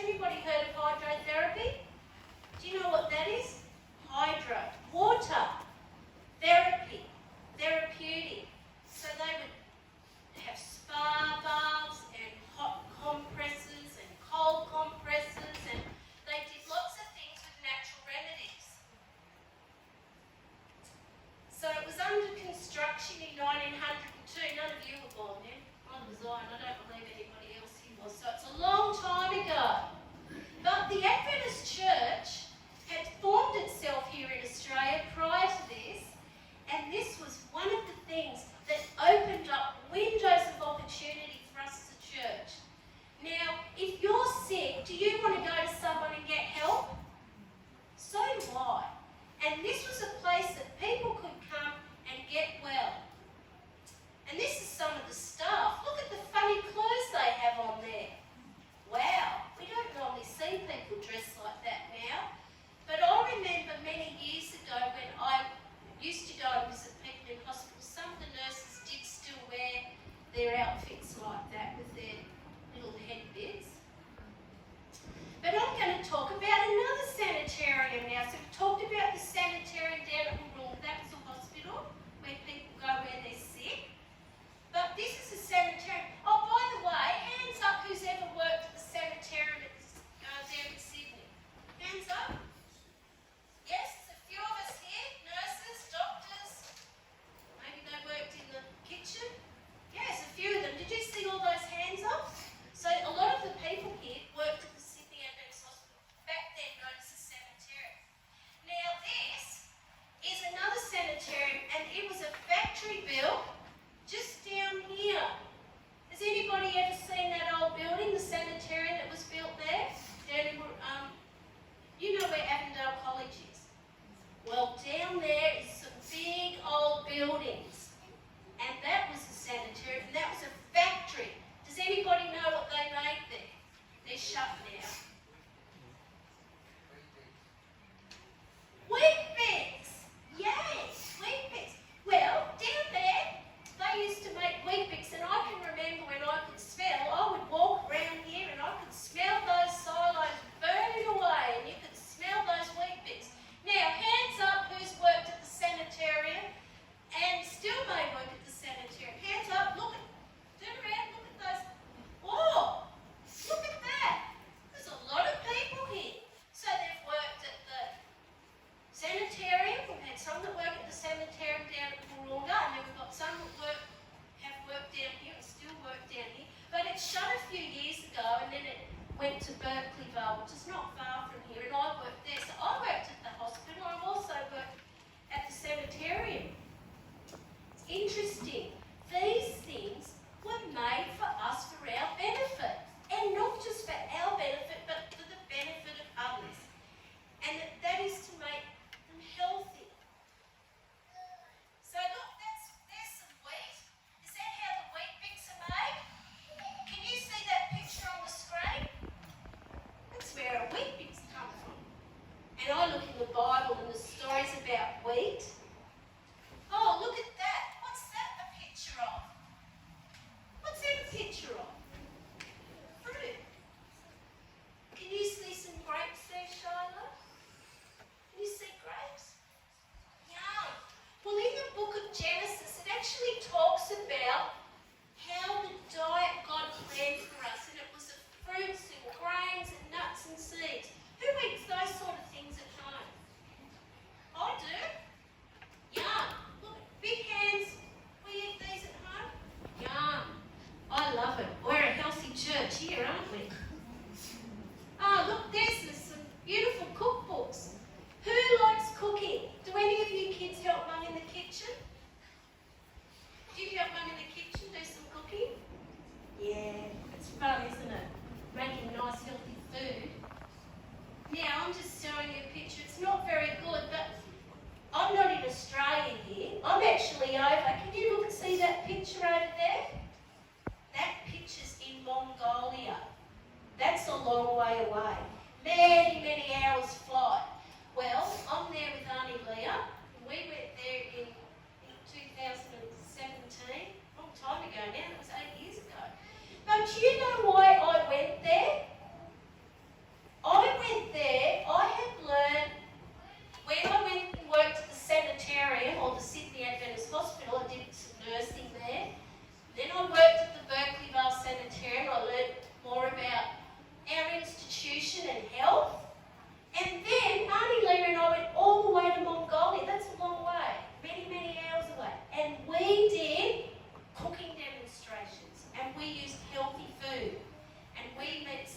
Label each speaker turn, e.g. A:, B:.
A: anybody heard of hydrotherapy? Do you know what that is? Hydro, water, therapy, therapeutic. So they would have spa baths and hot compresses and cold compresses, and they did lots of things with natural remedies. So it was under construction in 1902. None of you were born then. Neither was I, and I don't believe anybody else here was. So it's a long time ago. But the Adventist Church had formed itself here in Australia prior to this, and this was one of the things that opened up windows of opportunity for us as a church. Now, if you're sick, do you want to go to someone and get help? So do I. And this was a place that people could come and get well. And this is some of the staff. Look at the funny clothes they have on there. Wow, we don't normally see people dressed like that now. But I remember many years ago when I used to go and visit people in hospitals, some of the nurses did still wear their outfits like that with their little headbits. But I'm going to talk about another sanitarium now. So we've talked about the sanitarium down at Wollongong. That was a hospital where people go when they're sick. But this is a sanitarium. Oh, by the way, hands up who's ever worked at the sanitarium down in Sydney. Hands up. Yes, there's a few of us here, nurses, doctors. Maybe they worked in the kitchen. Yes, a few of them. Did you see all those hands up? So a lot of the people here worked at the Sydney Adventist Hospital. Back then known as the sanitarium. Now this is another sanitarium, and it was a factory built just down here. Has anybody ever seen that old building, the sanitarium that was built there? Down in, you know where Avondale College is? Well, down there is some big old buildings. And that was the sanitarium, and that was a factory. Does anybody know what they made there? They're shut now. Wheat bix! Yay! Wheat bix! Well, down there, they used to make wheat bix, and I can remember when I could smell, I would walk around here and I could smell those silos burning away, and you could smell those wheat bix. Now, hands up who's worked at the sanitarium and still may work at the sanitarium. Hands up, look at, turn around, look at those. Oh, look at that. There's a lot of people here. So they've worked at the sanitarium. We've had some that work at the sanitarium down at Wollongong, and then we've got some that have worked down here and still work down here. But it shut a few years ago, and then it went to Berkeleyville, which is not far from here, and I worked there. So I worked at the hospital. I've also worked at the sanitarium. It's interesting. These things were made for us for our benefit, and not just for our benefit, but for the benefit of others. And that is to make them healthy. So look, there's some wheat. Is that how the wheat bix are made? Can you see that picture on the screen? That's where a wheat bix come from. And I look in the Bible and the stories about wheat. Oh, look at that. What's that a picture of? What's that a picture of? Fruit. Can you see some grapes there, Shiloh? Can you see grapes? Yum. Well, in the book of Genesis, it actually talks about how the diet God planned for us, and it was of fruits and grains and nuts and seeds. Who eats those sort of things at home? I do. Yum. Look, big hands. We eat these at home? Yum. I love it. We're a healthy church here, aren't we? Oh, look, there's some beautiful cookbooks. Who likes cooking? Do any of you kids help Mum in the kitchen? Do you help Mum in the kitchen do some cooking? Yeah, it's fun, isn't it? Making nice, healthy food. Now, I'm just showing you a picture. It's not very good, but I'm not in Australia here. I'm actually over. Can you look and see that picture over there? That picture's in Mongolia. That's a long way away. Many, many hours flight. Well, I'm there with Auntie Leah. We went there in 2017. Long time ago now. That was 8 years ago. But do you know why I went there? nutrition and health. And then Auntie Leah and I went all the way to Mongolia. That's a long way, many, many hours away. And we did cooking demonstrations, and we used healthy food. And we met